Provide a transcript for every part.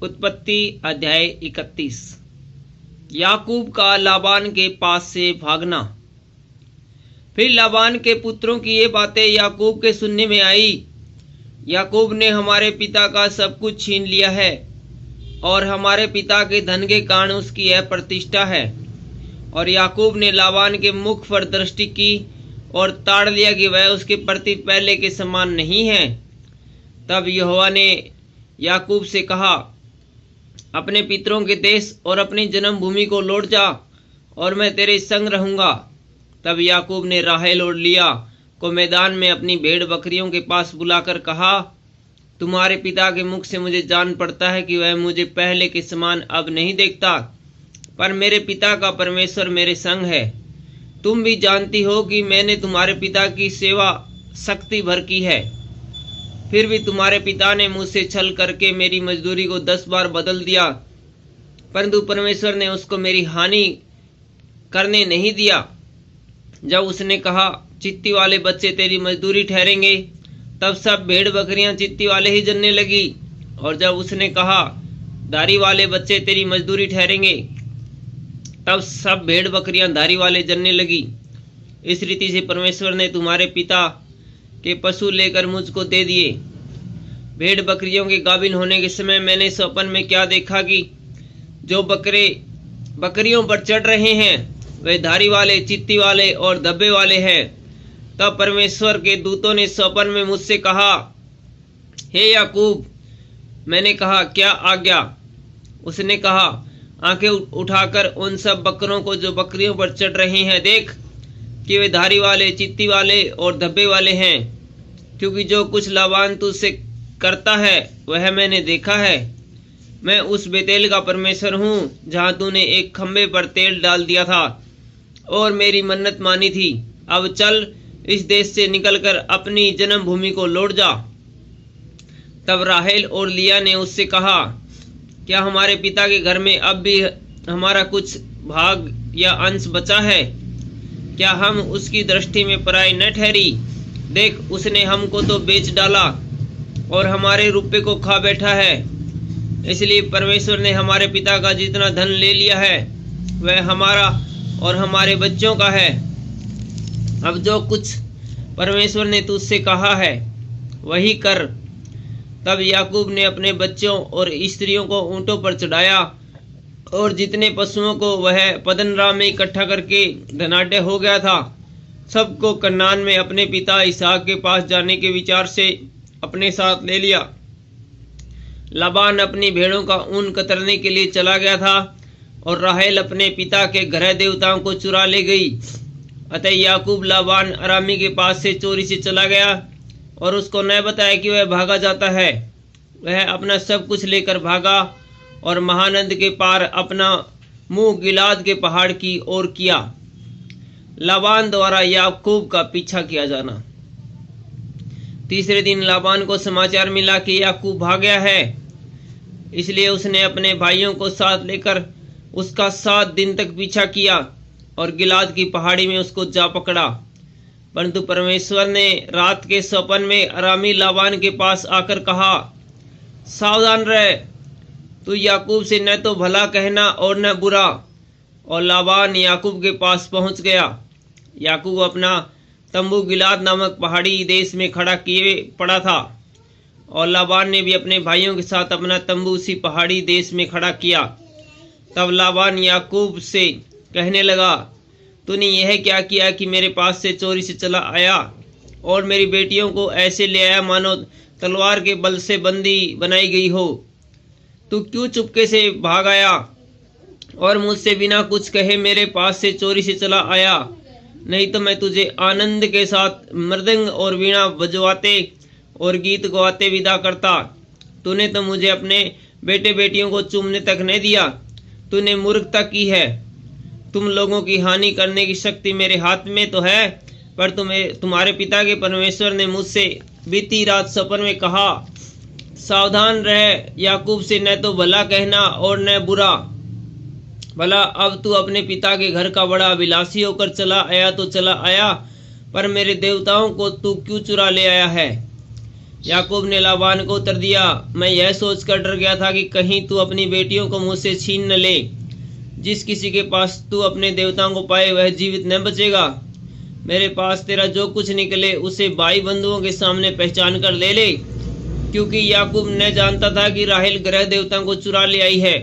उत्पत्ति अध्याय 31। याकूब का लाबान के पास से भागना। फिर लाबान के पुत्रों की ये बातें याकूब के सुनने में आई। याकूब ने हमारे पिता का सब कुछ छीन लिया है और हमारे पिता के धन के कारण उसकी यह प्रतिष्ठा है। और याकूब ने लाबान के मुख पर दृष्टि की और ताड़ लिया कि वह उसके प्रति पहले के समान नहीं है। तब यहोवा ने याकूब से कहा, अपने पितरों के देश और अपनी जन्मभूमि को लौट जा और मैं तेरे संग रहूंगा। तब याकूब ने राहेल और लिया को मैदान में अपनी भेड़ बकरियों के पास बुलाकर कहा, तुम्हारे पिता के मुख से मुझे जान पड़ता है कि वह मुझे पहले के समान अब नहीं देखता, पर मेरे पिता का परमेश्वर मेरे संग है। तुम भी जानती हो कि मैंने तुम्हारे पिता की सेवा सख्ती भर की है, फिर भी तुम्हारे पिता ने मुझसे छल करके मेरी मजदूरी को 10 बार बदल दिया, परंतु परमेश्वर ने उसको मेरी हानि करने नहीं दिया। जब उसने कहा, चित्ती वाले बच्चे तेरी मजदूरी ठहरेंगे, तब सब भेड़ बकरियां चित्ती वाले ही जनने लगी। और जब उसने कहा, दारी वाले बच्चे तेरी मजदूरी ठहरेंगे, तब सब भेड़ बकरियां दारी वाले जनने लगी। इस रीति से परमेश्वर ने तुम्हारे पिता के पशु लेकर मुझको दे दिए। भेड़ बकरियों के गाभिन होने के समय मैंने स्वप्न में क्या देखा कि जो बकरे बकरियों पर चढ़ रहे हैं वे धारी वाले, चित्ती वाले और धब्बे वाले हैं। तब परमेश्वर के दूतों ने स्वप्न में मुझसे कहा, हे याकूब। मैंने कहा, क्या आज्ञा? उसने कहा, आंखें उठाकर उन सब बकरों को जो बकरियों पर चढ़ रहे हैं देख कि वे धारी वाले, चित्ती वाले और धब्बे वाले हैं, क्योंकि जो कुछ लाबान तुझसे करता है वह मैंने देखा है। मैं उस बेतेल का परमेश्वर हूँ जहाँ तूने एक खम्भे पर तेल डाल दिया था और मेरी मन्नत मानी थी। अब चल, इस देश से निकलकर अपनी जन्मभूमि को लौट जा। तब राहेल और लिया ने उससे कहा, क्या हमारे पिता के घर में अब भी हमारा कुछ भाग या अंश बचा है? क्या हम उसकी दृष्टि में पराई न ठहरी? देख, उसने हमको तो बेच डाला और हमारे रुपये को खा बैठा है। इसलिए परमेश्वर ने हमारे पिता का जितना धन ले लिया है वह हमारा और हमारे बच्चों का है। अब जो कुछ परमेश्वर ने तुझसे कहा है वही कर। तब याकूब ने अपने बच्चों और स्त्रियों को ऊँटों पर चढ़ाया और जितने पशुओं को वह पद्दनराम में इकट्ठा करके धनाढ्य हो गया था, सबको कनान में अपने पिता इसहाक के पास जाने के विचार से अपने साथ ले लिया। लाबान अपनी भेड़ों का ऊन कतरने के लिए चला गया था और राहेल अपने पिता के ग्रह देवताओं को चुरा ले गई। अतः याकूब लाबान अरामी के पास से चोरी से चला गया और उसको न बताया कि वह भागा जाता है। वह अपना सब कुछ लेकर भागा और महानद के पार अपना मुंह गिलाद के पहाड़ की ओर किया। लाबान द्वारा याकूब का पीछा किया जाना। तीसरे दिन लाबान को समाचार मिला कि याकूब भाग गया है, इसलिए उसने अपने भाइयों को साथ लेकर उसका 7 दिन तक पीछा किया और गिलाद की पहाड़ी में उसको जा पकड़ा। परंतु परमेश्वर ने रात के स्वप्न में अरामी लाबान के पास आकर कहा, सावधान रह, तू याकूब से न तो भला कहना और न बुरा। और लाबान याकूब के पास पहुंच गया। याकूब अपना तंबू गिलाद नामक पहाड़ी देश में खड़ा किए पड़ा था और लाबान ने भी अपने भाइयों के साथ अपना तंबू उसी पहाड़ी देश में खड़ा किया। तब लाबान याकूब से कहने लगा, तूने यह क्या किया कि मेरे पास से चोरी से चला आया और मेरी बेटियों को ऐसे ले आया मानो तलवार के बल से बंदी बनाई गई हो? तू क्यों चुपके से भाग आया और मुझसे बिना कुछ कहे मेरे पास से चोरी से चला आया? नहीं तो मैं तुझे आनंद के साथ मृदंग और वीणा बजवाते और गीत गवाते विदा करता। तूने तो मुझे अपने बेटे बेटियों को चूमने तक नहीं दिया। तूने मूर्खता की है। तुम लोगों की हानि करने की शक्ति मेरे हाथ में तो है, पर तुम्हारे पिता के परमेश्वर ने मुझसे बीती रात स्वप्न में कहा, सावधान रह, याकूब से न तो भला कहना और न बुरा। भला अब तू अपने पिता के घर का बड़ा अभिलाषी होकर चला आया तो चला आया, पर मेरे देवताओं को तू क्यों चुरा ले आया है? याकूब ने लाबान को उत्तर दिया, मैं यह सोचकर डर गया था कि कहीं तू अपनी बेटियों को मुझसे छीन न ले। जिस किसी के पास तू अपने देवताओं को पाए वह जीवित न बचेगा। मेरे पास तेरा जो कुछ निकले उसे भाई बंधुओं के सामने पहचान कर ले ले, क्योंकि याकूब न जानता था कि राहेल ग्रह देवताओं को चुरा ले आई है।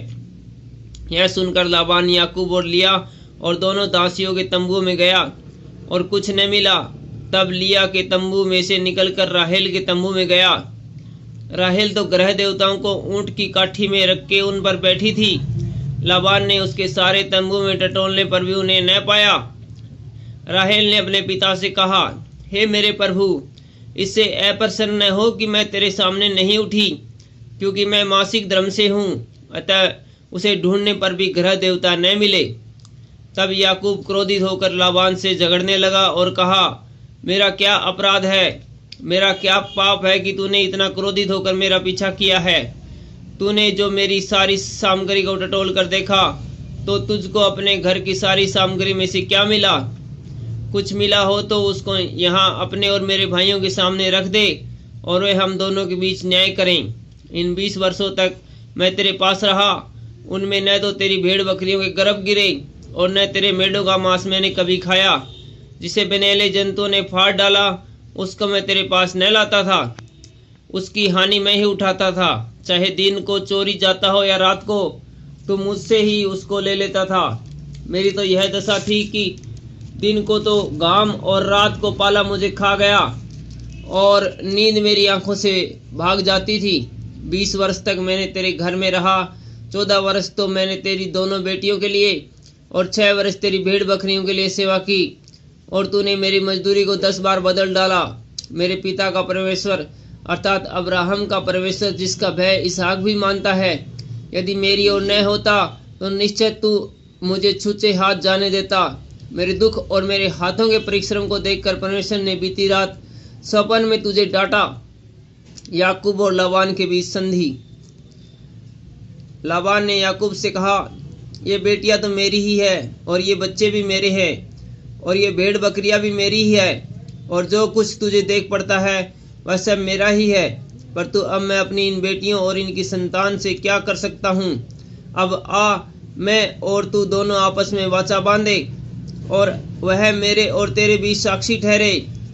यह सुनकर लाबान याकूब और लिया और दोनों दासियों के तंबू में गया और कुछ न मिला। तब लिया के तंबू में से निकलकर राहेल के तंबू में गया। राहेल तो ग्रह देवताओं को ऊंट की काठी में रख के उन पर बैठी थी। लाबान ने उसके सारे तंबू में टटोलने पर भी उन्हें न पाया। राहेल ने अपने पिता से कहा, हे मेरे प्रभु, इससे अप्रसन्न न हो कि मैं तेरे सामने नहीं उठी, क्योंकि मैं मासिक धर्म से हूँ। अतः उसे ढूंढने पर भी ग्रह देवता न मिले। तब याकूब क्रोधित होकर लाबान से झगड़ने लगा और कहा, मेरा क्या अपराध है, मेरा क्या पाप है कि तूने इतना क्रोधित होकर मेरा पीछा किया है। तूने जो मेरी सारी सामग्री को टटोल कर देखा, तो तुझको अपने घर की सारी सामग्री में से क्या मिला? कुछ मिला हो तो उसको यहाँ अपने और मेरे भाइयों के सामने रख दे और वे हम दोनों के बीच न्याय करें। इन 20 वर्षों तक मैं तेरे पास रहा, उनमें न तो तेरी भेड़ बकरियों के गर्भ गिरे और न तेरे मेढ़ों का मांस मैंने कभी खाया। जिसे बनेले जंतुओं ने फाड़ डाला उसको मैं तेरे पास न लाता था। उसकी हानि मैं ही उठाता था, चाहे दिन को चोरी जाता हो या रात को, तो मुझसे ही उसको ले लेता था। मेरी तो यह दशा थी कि दिन को तो घाम और रात को पाला मुझे खा गया और नींद मेरी आंखों से भाग जाती थी। 20 वर्ष तक मैंने तेरे घर में रहा। 14 वर्ष तो मैंने तेरी दोनों बेटियों के लिए और 6 वर्ष तेरी भेड़ बकरियों के लिए सेवा की, और तूने मेरी मजदूरी को 10 बार बदल डाला। मेरे पिता का परमेश्वर अर्थात अब्राहम का परमेश्वर, जिसका भय इसहाक भी मानता है, यदि मेरी ओर न होता तो निश्चय तू मुझे छूचे हाथ जाने देता। मेरे दुख और मेरे हाथों के परिश्रम को देखकर परमेश्वर ने बीती रात सपन में तुझे डांटा। याकूब और लाबान के बीच संधि। लाबान ने याकूब से कहा, ये बेटियां तो मेरी ही है और ये बच्चे भी मेरे हैं और ये भेड़ बकरियां भी मेरी ही है, और जो कुछ तुझे देख पड़ता है वह सब मेरा ही है। पर तू अब मैं अपनी इन बेटियों और इनकी संतान से क्या कर सकता हूँ? अब आ, मैं और तू दोनों आपस में वाचा बांधे और वह मेरे और तेरे बीच साक्षी ठहरे।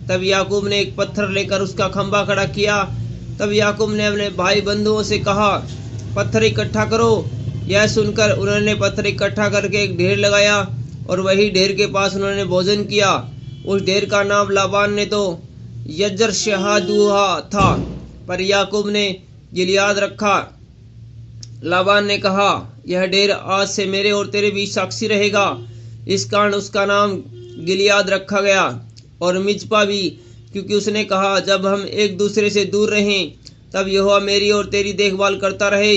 तब याकूब ने एक पत्थर लेकर उसका खंभा खड़ा किया। तब याकूब ने अपने भाई बंधुओं से कहा, पत्थर इकट्ठा करो। यह सुनकर उन्होंने पत्थर इकट्ठा करके एक ढेर लगाया और वही ढेर के पास उन्होंने भोजन किया। उस ढेर का नाम लाबान ने तो यजर शहादुहा था, पर याकूब ने गिलियाद रखा। लाबान ने कहा, यह ढेर आज से मेरे और तेरे बीच साक्षी रहेगा। इस कारण उसका नाम गिलियाद रखा गया, और मिज्पा भी, क्योंकि उसने कहा, जब हम एक दूसरे से दूर रहें तब यहोवा मेरी और तेरी देखभाल करता रहे।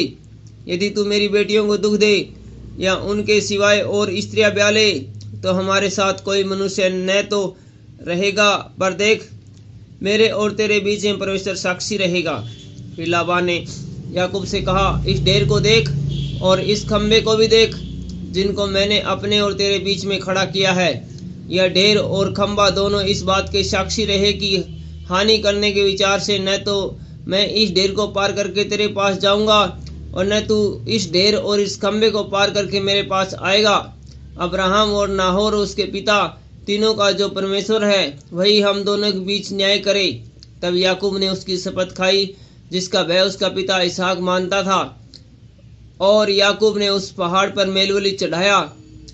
यदि तू मेरी बेटियों को दुख दे या उनके सिवाय और स्त्रियां ब्याह ले, तो हमारे साथ कोई मनुष्य न तो रहेगा, पर देख, मेरे और तेरे बीच में परमेश्वर साक्षी रहेगा। फिर लाबान ने याकूब से कहा, इस ढेर को देख और इस खंबे को भी देख, जिनको मैंने अपने और तेरे बीच में खड़ा किया है। यह ढेर और खंबा दोनों इस बात के साक्षी रहे कि हानि करने के विचार से न तो मैं इस ढेर को पार करके तेरे पास जाऊंगा और न तू इस ढेर और इस खंबे को पार करके मेरे पास आएगा। अब्राहम और नाहोर उसके पिता तीनों का जो परमेश्वर है, वही हम दोनों के बीच न्याय करे। तब याकूब ने उसकी शपथ खाई, जिसका भय उसका पिता इसहाक मानता था। और याकूब ने उस पहाड़ पर मेलबलि चढ़ाया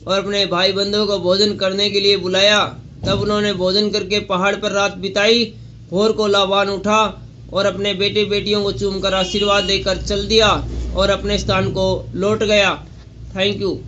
और अपने भाई बंधुओं को भोजन करने के लिए बुलाया। तब उन्होंने भोजन करके पहाड़ पर रात बिताई। भोर को लाबान उठा और अपने बेटे बेटियों को चूमकर आशीर्वाद देकर चल दिया और अपने स्थान को लौट गया। Thank you.